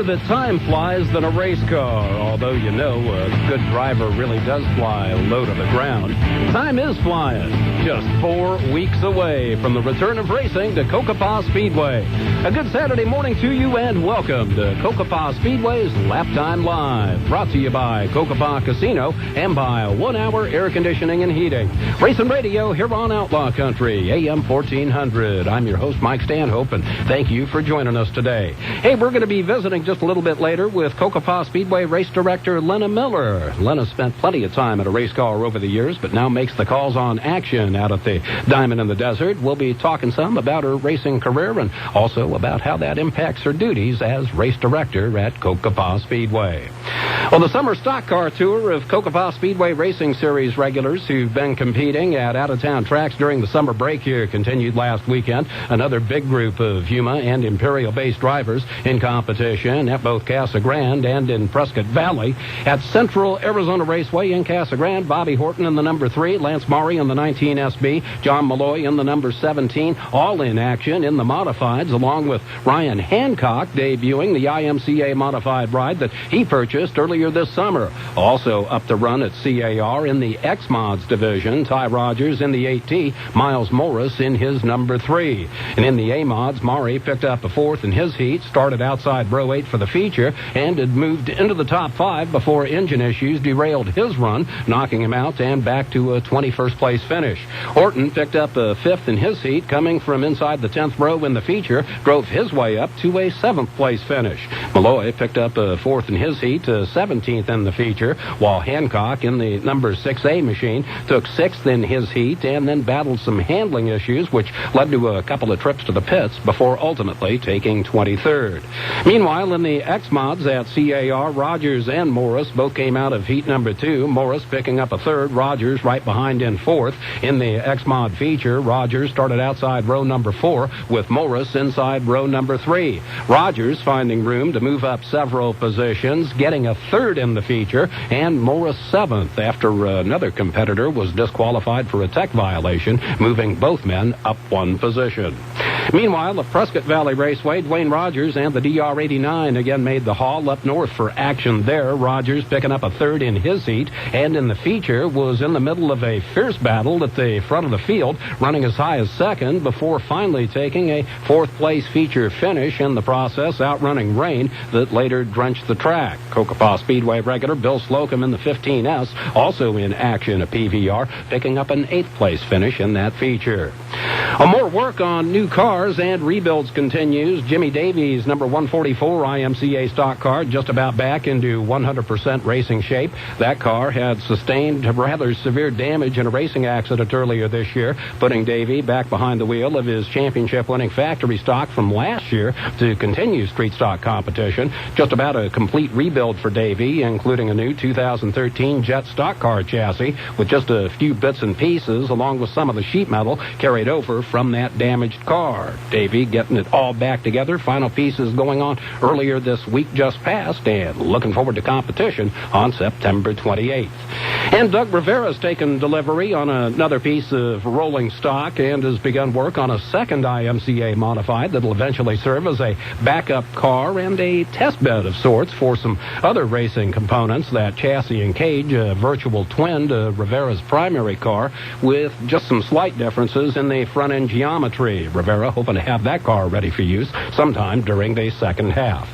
Faster that time flies than a race car, although you know a good driver really does fly low to the ground. Time is flying, just 4 weeks away from the return of racing to Cocopah Speedway. A good Saturday morning to you and welcome to Cocopah Speedway's Laptime Live, brought to you by Cocopah Casino and by 1 Hour Air Conditioning and Heating. Racing radio here on Outlaw Country AM 1400. I'm your host, Mike Stanhope, and thank you for joining us today. Hey, we're going to be visiting just a little bit later with Cocopah Speedway race director Lenna Miller. Lenna spent plenty of time at a race car over the years, but now makes the calls on action out at the Diamond in the Desert. We'll be talking some about her racing career and also about how that impacts her duties as race director at Cocopah Speedway. Well, the summer stock car tour of Cocopah Speedway Racing Series regulars who've been competing at out-of-town tracks during the summer break here continued last weekend. Another big group of Yuma and Imperial-based drivers in competition at both Casa Grande and in Prescott Valley. At Central Arizona Raceway in Casa Grande, Bobby Horton in the number 3, Lance Maury in the 19 SB, John Malloy in the number 17, all in action in the modifieds, along with Ryan Hancock debuting the IMCA modified ride that he purchased earlier this summer. Also up to run at CAR in the X-Mods division, Ty Rogers in the 8T, Miles Morris in his number 3. And in the A-Mods, Maury picked up a 4th in his heat, started outside row 8 for the feature, and had moved into the top 5 before engine issues derailed his run, knocking him out and back to a 21st place finish. Horton picked up a 5th in his heat, coming from inside the 10th row in the feature, drove his way up to a 7th place finish. Malloy picked up a 4th in his heat, 17th in the feature, while Hancock in the number 6A machine took 6th in his heat and then battled some handling issues, which led to a couple of trips to the pits before ultimately taking 23rd. Meanwhile, in the X-Mods at CAR, Rogers and Morris both came out of heat number 2, Morris picking up a 3rd, Rogers right behind in 4th. In the X-Mod feature, Rogers started outside row number 4 with Morris inside row number 3. Rogers finding room to move up several positions, getting a 3rd in the feature, and Morris 7th after another competitor was disqualified for a tech violation, moving both men up 1 position. Meanwhile, at Prescott Valley Raceway, Dwayne Rogers and the DR-89 again made the haul up north for action there. Rogers picking up a 3rd in his heat, and in the feature was in the middle of a fierce battle at the front of the field, running as high as 2nd before finally taking a 4th place feature finish, in the process outrunning rain that later drenched the track. Cocopah Speedway regular Bill Slocum in the 15S, also in action at PVR, picking up an 8th place finish in that feature. More work on new cars and rebuilds continues. Jimmy Davies, number 144 IMCA stock car, just about back into 100% racing shape. That car had sustained rather severe damage in a racing accident earlier this year, putting Davey back behind the wheel of his championship-winning factory stock from last year to continue street stock competition. Just about a complete rebuild for Davey, including a new 2013 Jet stock car chassis with just a few bits and pieces, along with some of the sheet metal carried over from that damaged car. Davey getting it all back together. Final pieces going on earlier this week just passed, and looking forward to competition on September 28th. And Doug Rivera's taken delivery on another piece of rolling stock and has begun work on a second IMCA modified that'll eventually serve as a backup car and a test bed of sorts for some other racing components. That chassis and cage, a virtual twin to Rivera's primary car, with just some slight differences in the front-end geometry. Rivera hoping to have that car ready for use sometime during the second half.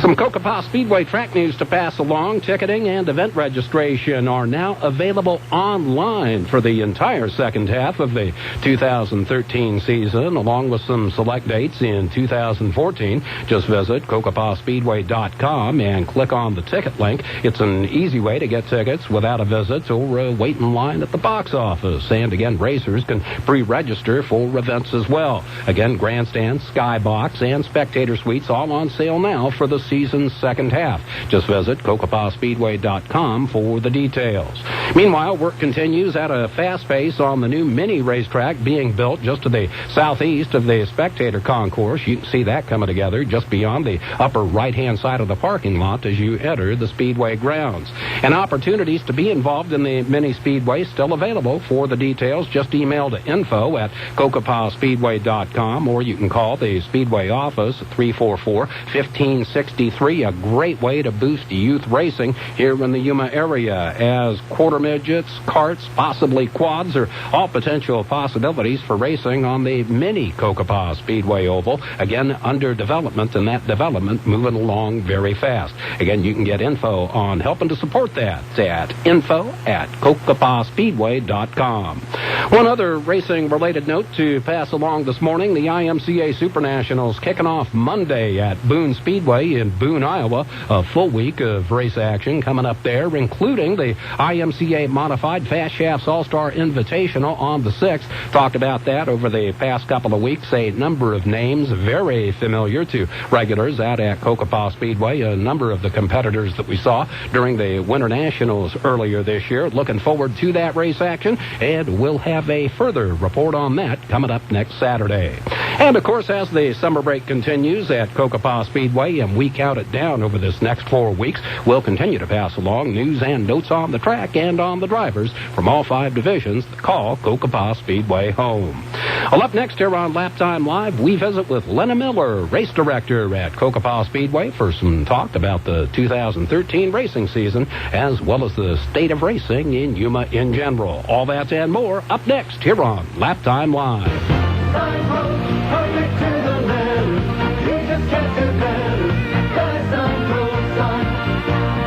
Some Cocopah Speedway track news to pass along. Ticketing and event registration are now available online for the entire second half of the 2013 season, along with some select dates in 2014. Just visit CocopahSpeedway.com and click on the ticket link. It's an easy way to get tickets without a visit or wait in line at the box office. And again, racers can pre-register for events as well. Again, grandstands, skybox, and spectator suites all on sale now for the the season's second half. Just visit CocopahSpeedway.com for the details. Meanwhile, work continues at a fast pace on the new mini racetrack being built just to the southeast of the spectator concourse. You can see that coming together just beyond the upper right-hand side of the parking lot as you enter the Speedway grounds. And opportunities to be involved in the mini Speedway still available. For the details, just email to info@CocopahSpeedway.com, or you can call the Speedway office at 344-1563. A great way to boost youth racing here in the Yuma area, as quarter midgets, karts, possibly quads are all potential possibilities for racing on the mini Cocopah Speedway oval. Again, under development, and that development moving along very fast. Again, you can get info on helping to support that at info@CocopahSpeedway.com. One other racing-related note to pass along this morning: the IMCA Super Nationals kicking off Monday at Boone Speedway in Boone, Iowa. A full week of race action coming up there, including the IMCA Modified Fast Shafts All-Star Invitational on the 6th. Talked about that over the past couple of weeks. A number of names very familiar to regulars out at Cocopah Speedway. A number of the competitors that we saw during the Winter Nationals earlier this year. Looking forward to that race action, and we'll have a further report on that coming up next Saturday. And, of course, as the summer break continues at Cocopah Speedway and we count it down over this next 4 weeks, we'll continue to pass along news and notes on the track and on the drivers from all 5 divisions that call Cocopah Speedway home. Well, up next here on Laptime Live, we visit with Lenna Miller, race director at Cocopah Speedway, for some talk about the 2013 racing season, as well as the state of racing in Yuma in general. All that and more up next here on Laptime Live.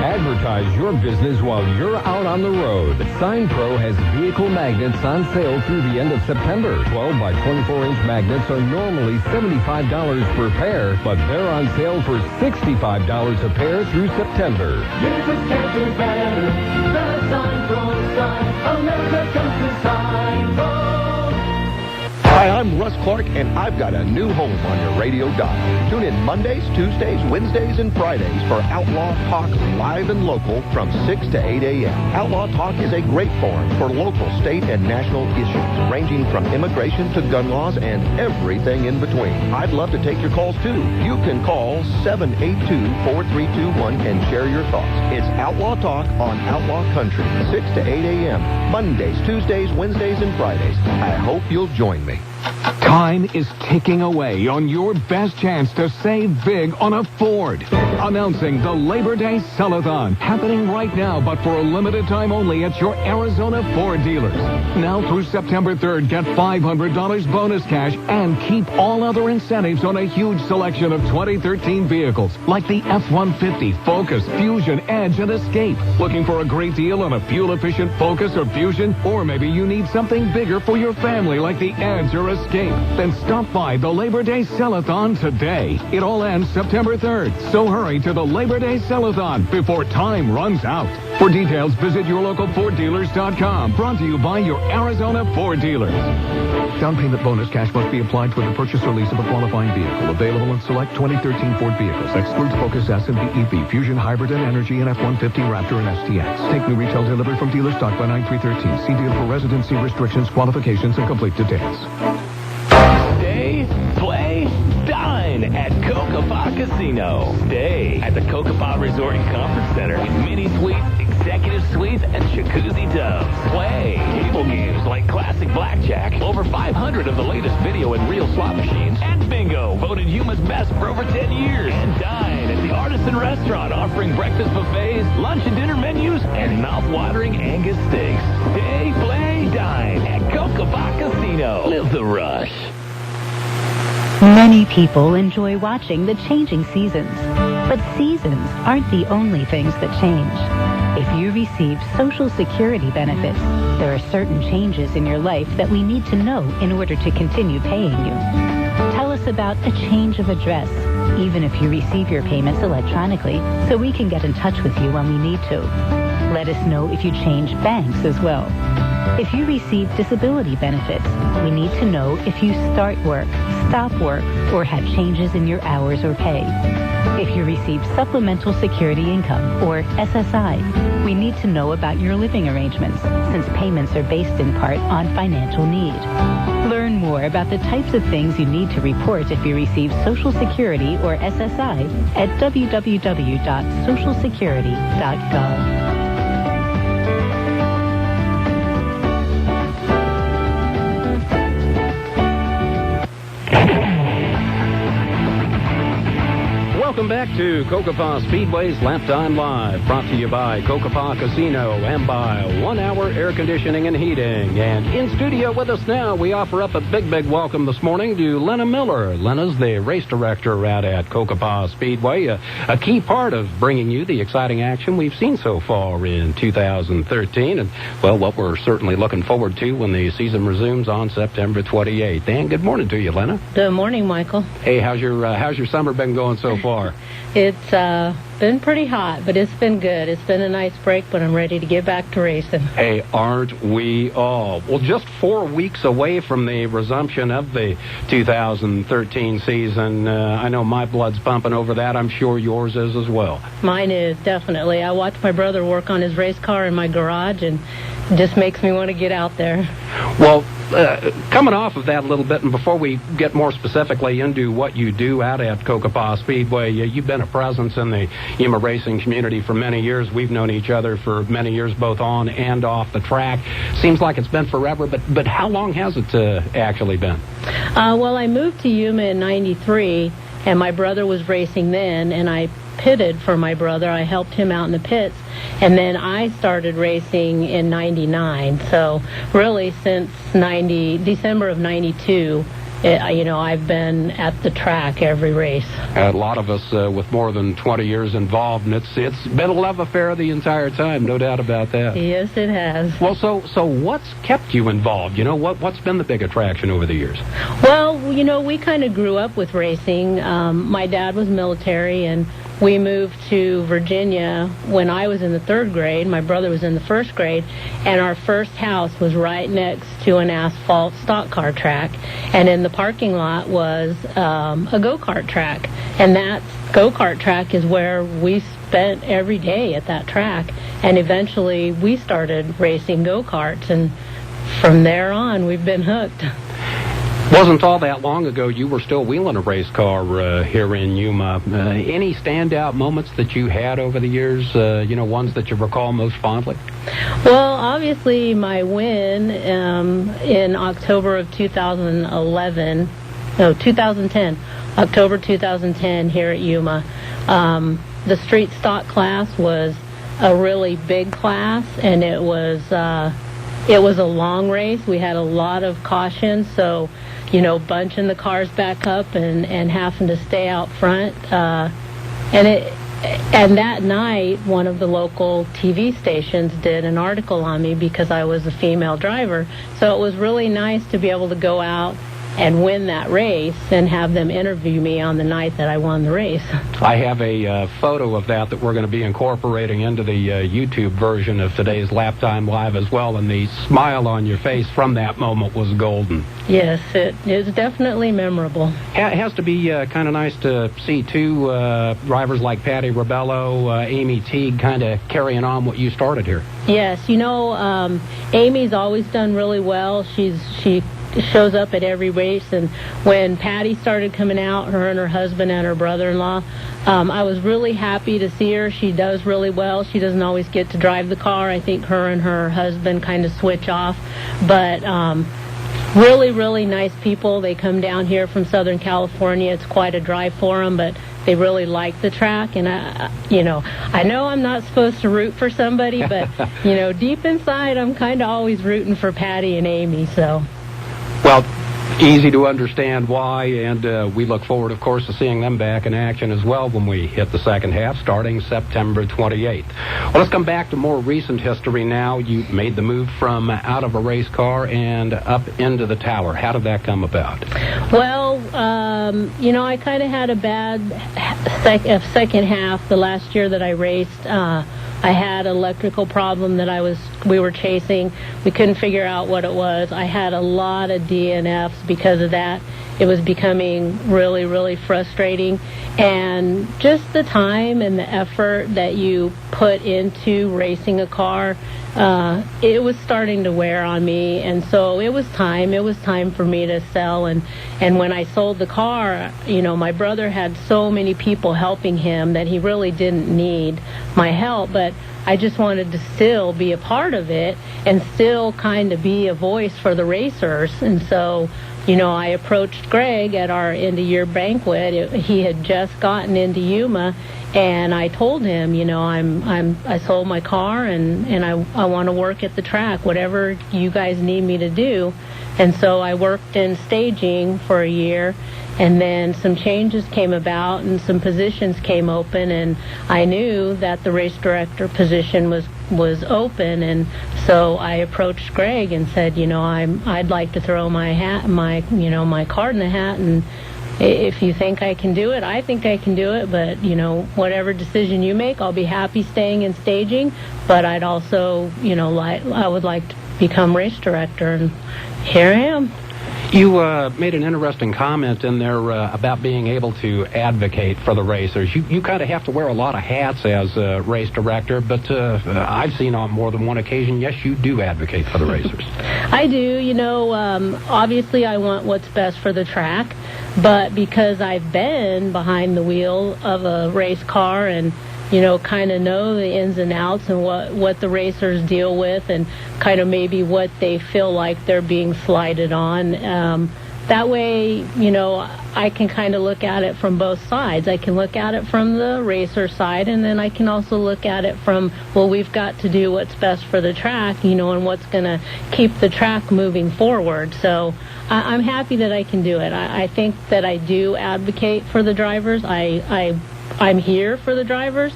Advertise your business while you're out on the road. Sign Pro has vehicle magnets on sale through the end of September. 12 by 24-inch magnets are normally $75 per pair, but they're on sale for $65 a pair through September. You just can't do better. The Sign Pro sign. America comes to Sign Pro. Hi, I'm Russ Clark, and I've got a new home on your radio dial. Tune in Mondays, Tuesdays, Wednesdays, and Fridays for Outlaw Talk live and local from 6 to 8 a.m. Outlaw Talk is a great forum for local, state, and national issues, ranging from immigration to gun laws and everything in between. I'd love to take your calls, too. You can call 782-4321 and share your thoughts. It's Outlaw Talk on Outlaw Country, 6 to 8 a.m. Mondays, Tuesdays, Wednesdays, and Fridays. I hope you'll join me. Time is ticking away on your best chance to save big on a Ford. Announcing the Labor Day Sell-a-thon, happening right now, but for a limited time only at your Arizona Ford dealers. Now through September 3rd, get $500 bonus cash and keep all other incentives on a huge selection of 2013 vehicles, like the F-150, Focus, Fusion, Edge, and Escape. Looking for a great deal on a fuel-efficient Focus or Fusion? Or maybe you need something bigger for your family, like the Edge or Escape? Then stop by the Labor Day Sell-a-thon today. It all ends September 3rd, so hurry to the Labor Day Sell-a-thon before time runs out. For details, visit your local FordDealers.com. Brought to you by your Arizona Ford dealers. Down payment bonus cash must be applied for the purchase or lease of a qualifying vehicle. Available in select 2013 Ford vehicles. Excludes Focus S and BEV, Fusion, Hybrid, and Energy, and F-150, Raptor, and STX. Take new retail delivery from dealer stock by 9/3/13. See deal for residency restrictions, qualifications, and complete details. Stay, play, dine at Cocopah Casino. Stay at the Cocopah Resort and Conference Center with mini suites, executive suites, and jacuzzi tubs. Play table games like classic blackjack, over 500 of the latest video and real slot machines, and bingo, voted Yuma's best for over 10 years. And dine at the Artisan Restaurant, offering breakfast buffets, lunch and dinner menus, and mouth-watering Angus steaks. Stay, play, dine at Cocopah Casino. Live the rush. Many people enjoy watching the changing seasons, but seasons aren't the only things that change. If you receive Social Security benefits, there are certain changes in your life that we need to know in order to continue paying you. Tell us about a change of address, even if you receive your payments electronically, so we can get in touch with you when we need to. Let us know if you change banks as well. If you receive disability benefits, we need to know if you start work, stop work, or have changes in your hours or pay. If you receive supplemental security income, or SSI, we need to know about your living arrangements, since payments are based in part on financial need. Learn more about the types of things you need to report if you receive Social Security or SSI at www.socialsecurity.gov. Welcome back to Cocopah Speedway's Laptime Live, brought to you by Cocopah Casino and by 1 Hour Air Conditioning and Heating. And in studio with us now, we offer up a big welcome this morning to Lenna Miller. Lenna's the race director out at Cocopah Speedway, a key part of bringing you the exciting action we've seen so far in 2013, and, well, what we're certainly looking forward to when the season resumes on September 28th. And good morning to you, Lenna. Good morning, Michael. Hey, how's your summer been going so far? It's been pretty hot, but it's been good. It's been a nice break, but I'm ready to get back to racing. Hey, aren't we all? Well, just 4 weeks away from the resumption of the 2013 season. I know my blood's pumping over that. I'm sure yours is as well. Mine is, definitely. I watched my brother work on his race car in my garage, and it just makes me want to get out there. Well, coming off of that a little bit, and before we get more specifically into what you do out at Cocopah Speedway, you've been a presence in the Yuma racing community for many years. We've known each other for many years, both on and off the track. Seems like it's been forever, but how long has it actually been? Well, I moved to Yuma in '93, and my brother was racing then, and I pitted for my brother. I helped him out in the pits, and then I started racing in '99. So really since December of '92, I've been at the track every race. A lot of us with more than 20 years involved, and it's been a love affair the entire time, no doubt about that. Yes, it has. Well, so what's kept you involved? What's been the big attraction over the years? Well, we kind of grew up with racing. My dad was military, and we moved to Virginia when I was in the 3rd grade. My brother was in the 1st grade, and our first house was right next to an asphalt stock car track, and in the parking lot was a go-kart track, and that go-kart track is where we spent every day at that track, and eventually we started racing go-karts, and from there on we've been hooked. Wasn't all that long ago you were still wheeling a race car here in Yuma. Any standout moments that you had over the years, ones that you recall most fondly? Well, obviously my win in October of 2010, October 2010 here at Yuma. The street stock class was a really big class, and it was a long race. We had a lot of caution, so bunching the cars back up and having to stay out front. And that night, one of the local TV stations did an article on me because I was a female driver. So it was really nice to be able to go out and win that race and have them interview me on the night that I won the race. I have a photo of that we're going to be incorporating into the YouTube version of today's Laptime Live as well, and the smile on your face from that moment was golden. Yes, it is definitely memorable. It has to be kind of nice to see two drivers like Patty Rebello, Amy Teague kind of carrying on what you started here. Yes, Amy's always done really well. She shows up at every race, and when Patty started coming out, her and her husband and her brother-in-law, I was really happy to see her. She does really well. She doesn't always get to drive the car. I think her and her husband kind of switch off, but really, really nice people. They come down here from Southern California. It's quite a drive for them, but they really like the track, and I know I'm not supposed to root for somebody, but deep inside I'm kind of always rooting for Patty and Amy. So well, easy to understand why, and we look forward, of course, to seeing them back in action as well when we hit the second half, starting September 28th. Well, let's come back to more recent history now. You made the move from out of a race car and up into the tower. How did that come about? Well, I kind of had a bad second half the last year that I raced. I had an electrical problem that I was we were chasing. We couldn't figure out what it was. I had a lot of DNFs because of that. It was becoming really, really frustrating. And just the time and the effort that you put into racing a car, it was starting to wear on me. And so it was time for me to sell. And when I sold the car, my brother had so many people helping him that he really didn't need my help. But I just wanted to still be a part of it and still kind of be a voice for the racers. And so, I approached Greg at our end-of-year banquet. He had just gotten into Yuma, and I told him, I sold my car and I want to work at the track, whatever you guys need me to do. And so I worked in staging for a year, and then some changes came about and some positions came open, and I knew that the race director position was open, and so I approached Greg and said, I'd like to throw my card in the hat, and if you think I can do it, I think I can do it, but whatever decision you make, I'll be happy staying in staging, but I'd also I would like to become race director, and here I am. You made an interesting comment in there about being able to advocate for the racers. You kind of have to wear a lot of hats as a race director, but I've seen on more than one occasion, yes, you do advocate for the racers. I do. Obviously I want what's best for the track, but because I've been behind the wheel of a race car and kind of know the ins and outs and what the racers deal with and kind of maybe what they feel like they're being slighted on. That way, I can kind of look at it from both sides. I can look at it from the racer side, and then I can also look at it from, well, we've got to do what's best for the track, and what's going to keep the track moving forward. So I'm happy that I can do it. I think that I do advocate for the drivers. I'm here for the drivers.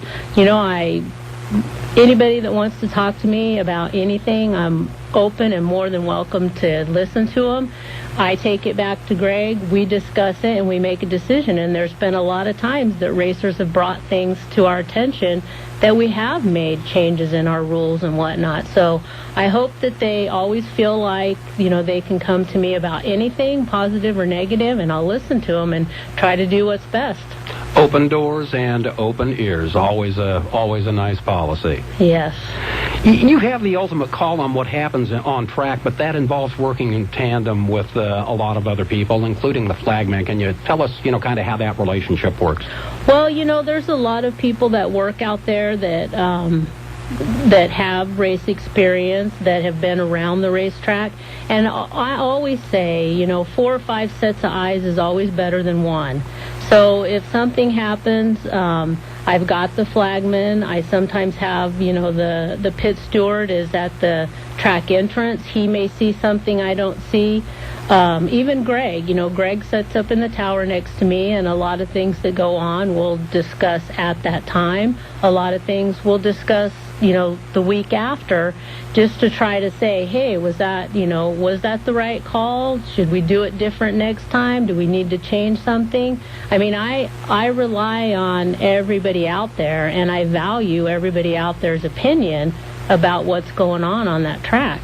Anybody that wants to talk to me about anything, I'm open and more than welcome to listen to them. I take it back to Greg, we discuss it, and we make a decision. And there's been a lot of times that racers have brought things to our attention that we have made changes in our rules and whatnot. So I hope that they always feel like, they can come to me about anything, positive or negative, and I'll listen to them and try to do what's best. Open doors and open ears, always a nice policy. Yes. You have the ultimate call on what happens on track, but that involves working in tandem with a lot of other people, including the flagman. Can you tell us, kind of how that relationship works? Well, there's a lot of people that work out there that have race experience, that have been around the racetrack. And I always say, 4 or 5 sets of eyes is always better than one. So if something happens, I've got the flagman. I sometimes have, the pit steward is at the track entrance. He may see something I don't see. Even Greg, Greg sits up in the tower next to me, and a lot of things that go on we'll discuss at that time. A lot of things we'll discuss, the week after, just to try to say, hey, was that the right call? Should we do it different next time? Do we need to change something? I mean, I rely on everybody out there, and I value everybody out there's opinion about what's going on that track.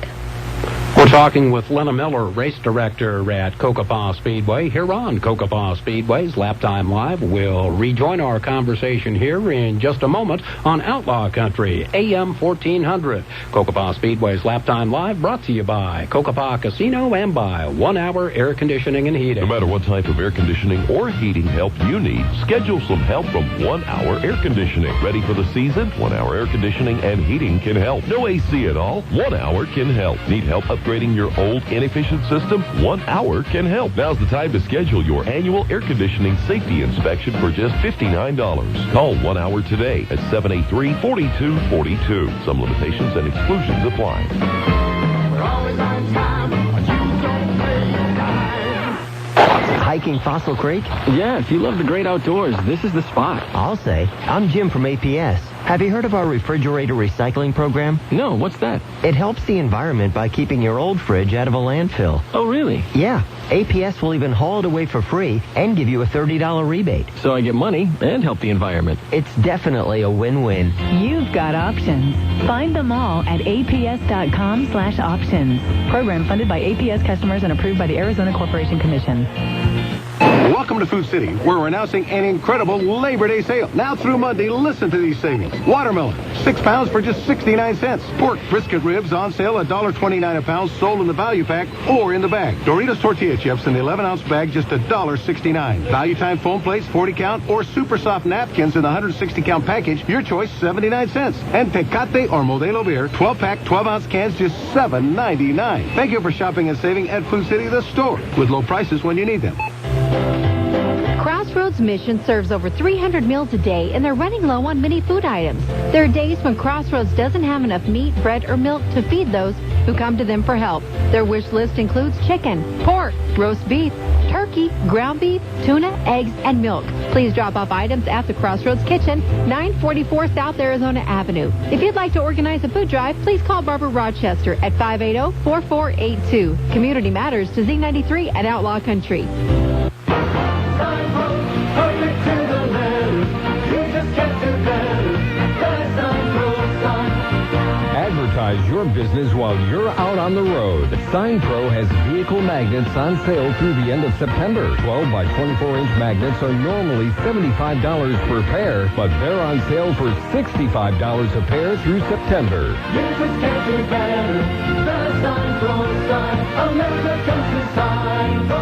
We're talking with Lenna Miller, race director at Cocopah Speedway, here on Cocopah Speedway's Laptime Live. We'll rejoin our conversation here in just a moment on Outlaw Country AM 1400. Cocopah Speedway's Laptime Live brought to you by Cocopah Casino and by 1 Hour Air Conditioning and Heating. No matter what type of air conditioning or heating help you need, schedule some help from 1 Hour Air Conditioning. Ready for the season? 1 Hour Air Conditioning and Heating can help. No AC at all? 1 Hour can help. Need help upgrading your old inefficient system? 1 Hour can help. Now's the time to schedule your annual air conditioning safety inspection for just $59. Call 1 Hour today at 783-4242. Some limitations and exclusions apply. We're always on time, but you don't play your time. Hiking Fossil Creek? Yeah, if you love the great outdoors, this is the spot. I'll say. I'm Jim from APS. Have you heard of our refrigerator recycling program? No, what's that? It helps the environment by keeping your old fridge out of a landfill. Oh, really? Yeah. APS will even haul it away for free and give you a $30 rebate. So I get money and help the environment. It's definitely a win-win. You've got options. Find them all at aps.com/options. Program funded by APS customers and approved by the Arizona Corporation Commission. Welcome to Food City, where we're announcing an incredible Labor Day sale. Now through Monday, listen to these savings. Watermelon, 6 pounds for just 69 cents. Pork brisket ribs on sale, $1.29 a pound, sold in the value pack or in the bag. Doritos tortilla chips in the 11-ounce bag, just $1.69. Value Time foam plates, 40 count, or super soft napkins in the 160 count package, your choice, 79 cents. And Tecate or Modelo beer, 12-pack, 12-ounce cans, just $7.99. Thank you for shopping and saving at Food City, the store, with low prices when you need them. Crossroads Mission serves over 300 meals a day, and they're running low on many food items. There are days when Crossroads doesn't have enough meat, bread, or milk to feed those who come to them for help. Their wish list includes chicken, pork, roast beef, turkey, ground beef, tuna, eggs, and milk. Please drop off items at the Crossroads Kitchen, 944 South Arizona Avenue. If you'd like to organize a food drive, please call Barbara Rochester at 580-4482. Community Matters to Z93 at Outlaw Country. Advertise your business while you're out on the road. Sign Pro has vehicle magnets on sale through the end of September. 12 by 24-inch magnets are normally $75 per pair, but they're on sale for $65 a pair through September. You just can't do better. The Sign Pro sign. America comes to Sign Pro.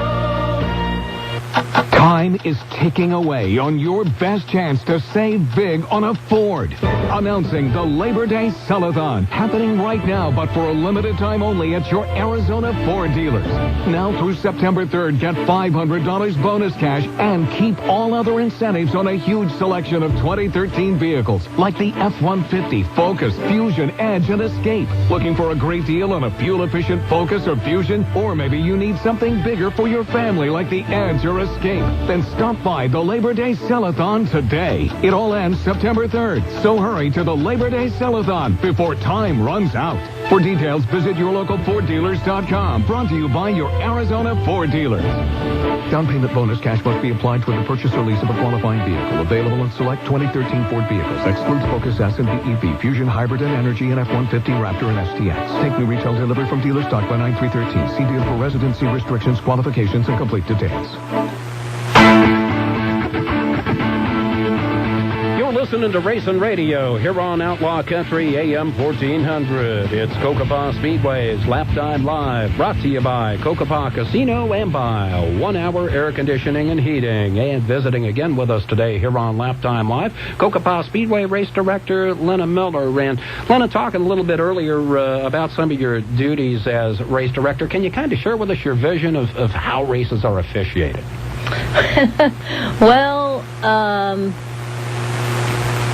Time is ticking away on your best chance to save big on a Ford. Announcing the Labor Day Sell-a-thon, happening right now, but for a limited time only at your Arizona Ford dealers. Now through September 3rd, get $500 bonus cash and keep all other incentives on a huge selection of 2013 vehicles, like the F-150, Focus, Fusion, Edge, and Escape. Looking for a great deal on a fuel-efficient Focus or Fusion? Or maybe you need something bigger for your family, like the Edge or Escape? Then stop by the Labor Day Sell-a-thon today. It all ends September 3rd, so hurry to the Labor Day Sell-a-thon before time runs out. For details, visit yourlocalforddealers.com. Brought to you by your Arizona Ford dealers. Down payment bonus cash must be applied for the purchase or lease of a qualifying vehicle. Available in select 2013 Ford vehicles. Excludes Focus S and BEV, Fusion, Hybrid, and Energy, and F-150, Raptor, and STX. Take new retail delivery from dealer stock by 9313. See deal for residency restrictions, qualifications, and complete details. Listening to Racing Radio here on Outlaw Country AM 1400. It's Cocopah Speedway's Laptime Live, brought to you by Cocopah Casino and by 1 Hour Air Conditioning and Heating. And visiting again with us today here on Laptime Live, Cocopah Speedway Race Director Lenna Miller. And Lenna, talking a little bit earlier about some of your duties as race director, can you kind of share with us your vision of how races are officiated? Well,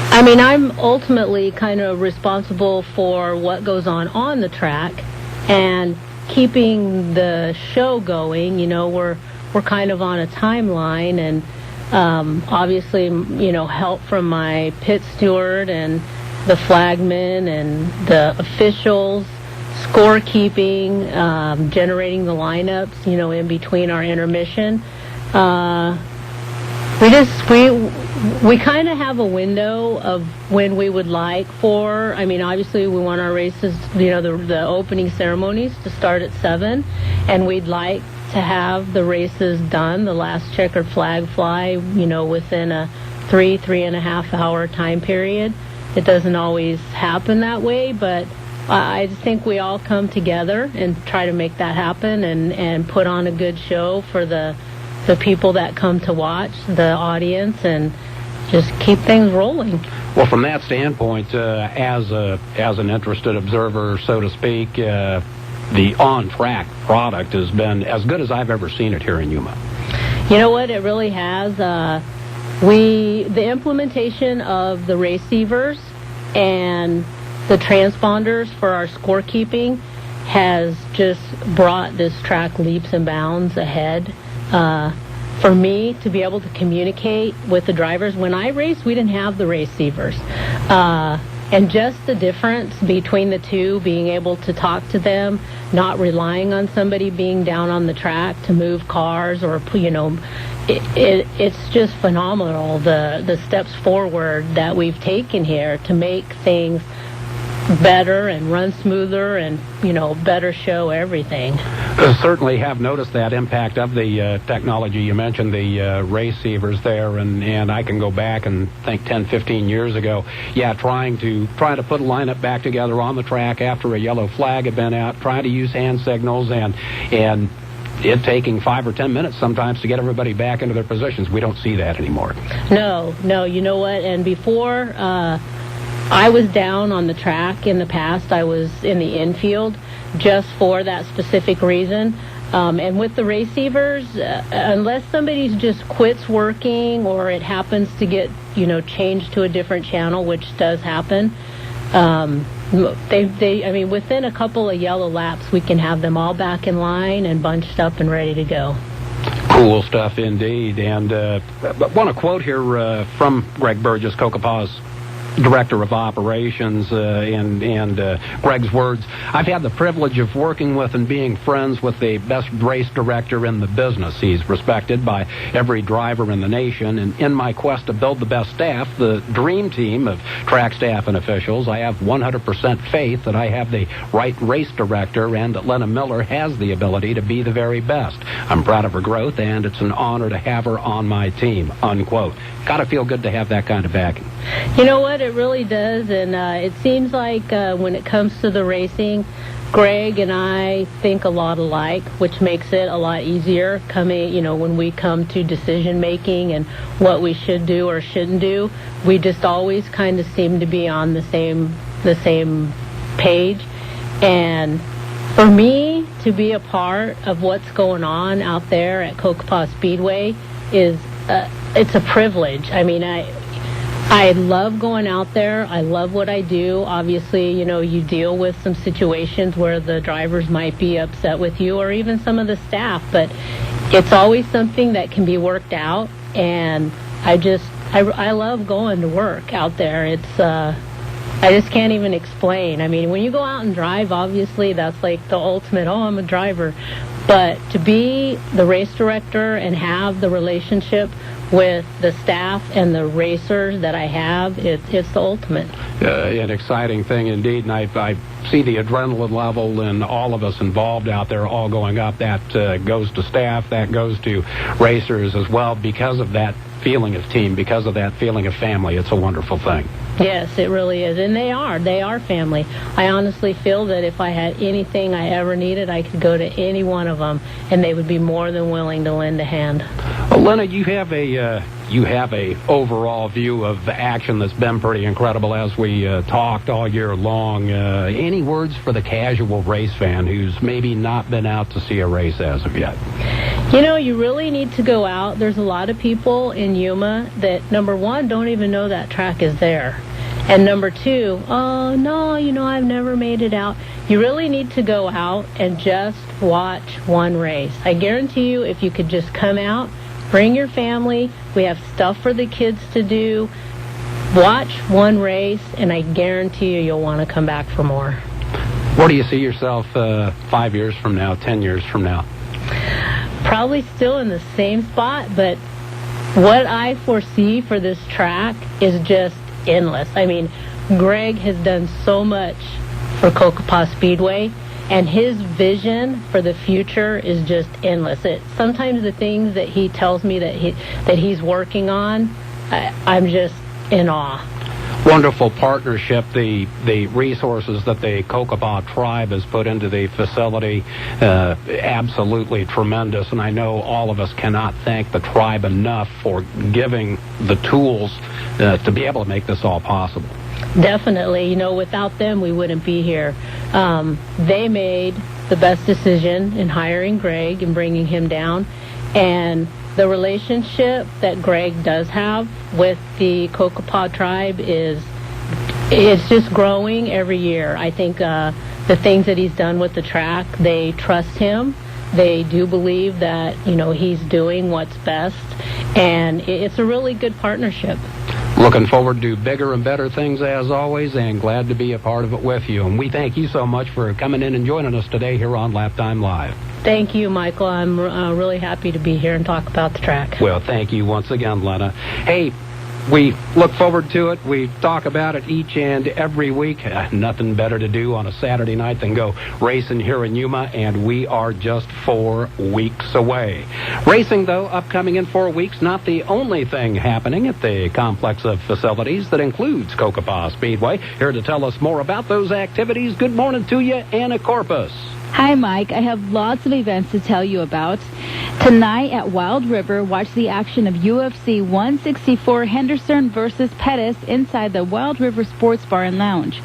I mean, I'm ultimately kind of responsible for what goes on the track and keeping the show going. You know, we're kind of on a timeline, and obviously, you know, help from my pit steward and the flagman and the officials, scorekeeping, generating the lineups, you know, in between our intermission. We kind of have a window of when we would like for, I mean, obviously we want our races, you know, the opening ceremonies to start at 7, and we'd like to have the races done, the last checkered flag fly, you know, within a 3.5 hour time period. It doesn't always happen that way, but I just think we all come together and try to make that happen and put on a good show for the people that come to watch, the audience, and just keep things rolling. Well, from that standpoint, as an interested observer, so to speak, the on-track product has been as good as I've ever seen it here in Yuma. You know what? It really has. The implementation of the receivers and the transponders for our scorekeeping has just brought this track leaps and bounds ahead. For me to be able to communicate with the drivers, when I raced, we didn't have the receivers. And just the difference between the two, being able to talk to them, not relying on somebody being down on the track to move cars or, it's just phenomenal, the steps forward that we've taken here to make things better and run smoother and, better show everything. Certainly have noticed that impact of the technology. You mentioned the receivers there, and I can go back and think 10, 15 years ago, trying to put a lineup back together on the track after a yellow flag had been out, trying to use hand signals, and it taking 5 or 10 minutes sometimes to get everybody back into their positions. We don't see that anymore. No, you know what? And before I was down on the track in the past, I was in the infield just for that specific reason. And with the receivers, unless somebody just quits working or it happens to get, changed to a different channel, which does happen, within a couple of yellow laps, we can have them all back in line and bunched up and ready to go. Cool stuff indeed. And I want to quote here from Greg Burgess, Cocopah's Director of Operations, and Greg's words. I've had the privilege of working with and being friends with the best race director in the business. He's respected by every driver in the nation, and in my quest to build the best staff, the dream team of track staff and officials, I have 100% faith that I have the right race director and that Lenna Miller has the ability to be the very best. I'm proud of her growth, and it's an honor to have her on my team, unquote. Gotta feel good to have that kind of backing. You know what? It really does, and it seems like when it comes to the racing, Greg and I think a lot alike, which makes it a lot easier when we come to decision making and what we should do or shouldn't do. We just always kind of seem to be on the same page. And for me to be a part of what's going on out there at Cocopah Speedway is it's a privilege. I mean, I love going out there. I love what I do. Obviously, you deal with some situations where the drivers might be upset with you or even some of the staff, but it's always something that can be worked out, and I love going to work out there. It's I just can't even explain. I mean, when you go out and drive, obviously that's like the ultimate, I'm a driver. But to be the race director and have the relationship with the staff and the racers that I have, it's the ultimate. An exciting thing indeed, and I see the adrenaline level in all of us involved out there all going up. That goes to staff, that goes to racers as well, because of that feeling of team, because of that feeling of family. It's a wonderful thing. Yes, it really is. And they are family. I honestly feel that if I had anything I ever needed, I could go to any one of them, and they would be more than willing to lend a hand. Well, Lenna, you have a overall view of the action that's been pretty incredible as we talked all year long. Any words for the casual race fan who's maybe not been out to see a race as of yet? You really need to go out. There's a lot of people in Yuma that, number one, don't even know that track is there. And number two, oh, no, I've never made it out. You really need to go out and just watch one race. I guarantee you, if you could just come out, bring your family, we have stuff for the kids to do, watch one race, and I guarantee you'll want to come back for more. Where do you see yourself 5 years from now, 10 years from now? Probably still in the same spot, but what I foresee for this track is just endless. I mean, Greg has done so much for Cocopah Speedway, and his vision for the future is just endless. Sometimes the things that he tells me that he's working on, I'm just in awe. Wonderful partnership, the resources that the Cocopah tribe has put into the facility, absolutely tremendous, and I know all of us cannot thank the tribe enough for giving the tools to be able to make this all possible. Definitely. Without them, we wouldn't be here. They made the best decision in hiring Greg and bringing him down, and the relationship that Greg does have with the Cocopah tribe it's just growing every year. I think the things that he's done with the track, they trust him. They do believe that, he's doing what's best, and it's a really good partnership. Looking forward to bigger and better things as always, and glad to be a part of it with you. And we thank you so much for coming in and joining us today here on Laptime Live. Thank you, Michael. I'm really happy to be here and talk about the track. Well, thank you once again, Lenna. Hey, we look forward to it. We talk about it each and every week. Nothing better to do on a Saturday night than go racing here in Yuma, and we are just 4 weeks away. Racing, though, upcoming in 4 weeks, not the only thing happening at the complex of facilities that includes Cocopah Speedway. Here to tell us more about those activities, good morning to you, Anna Corpus. Hi, Mike. I have lots of events to tell you about. Tonight at Wild River, watch the action of UFC 164 Henderson versus Pettis inside the Wild River Sports Bar and Lounge.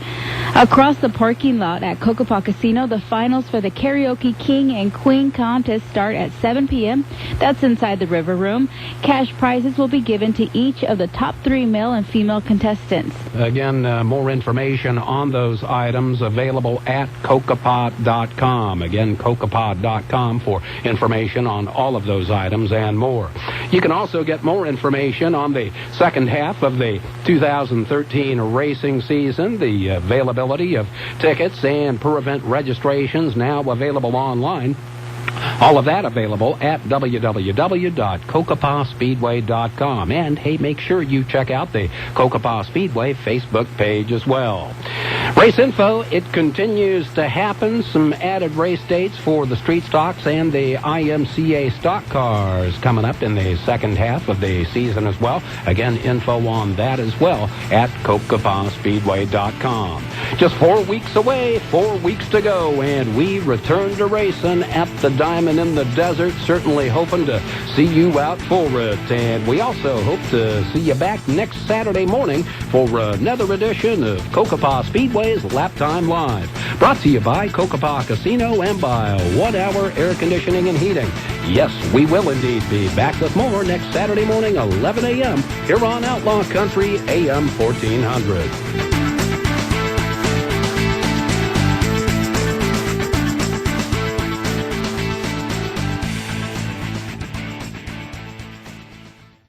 Across the parking lot at Cocopah Casino, the finals for the Karaoke King and Queen contest start at 7 p.m. That's inside the River Room. Cash prizes will be given to each of the top 3 male and female contestants. Again, more information on those items available at Cocopah.com. Again, Cocopah.com for information on all of those items and more. You can also get more information on the second half of the 2013 racing season, the availability of tickets and per-event registrations now available online. All of that available at www.cocopahspeedway.com. And, hey, make sure you check out the Cocopah Speedway Facebook page as well. Race info, it continues to happen. Some added race dates for the street stocks and the IMCA stock cars coming up in the second half of the season as well. Again, info on that as well at cocopahspeedway.com. Just 4 weeks away, 4 weeks to go, and we return to racing at the Diamond in the Desert. Certainly hoping to see you out for it. And we also hope to see you back next Saturday morning for another edition of Cocopah Speedway's Laptime Live. Brought to you by Cocopah Casino and by 1 Hour Air Conditioning and Heating. Yes, we will indeed be back with more next Saturday morning, 11 a.m. here on Outlaw Country AM 1400.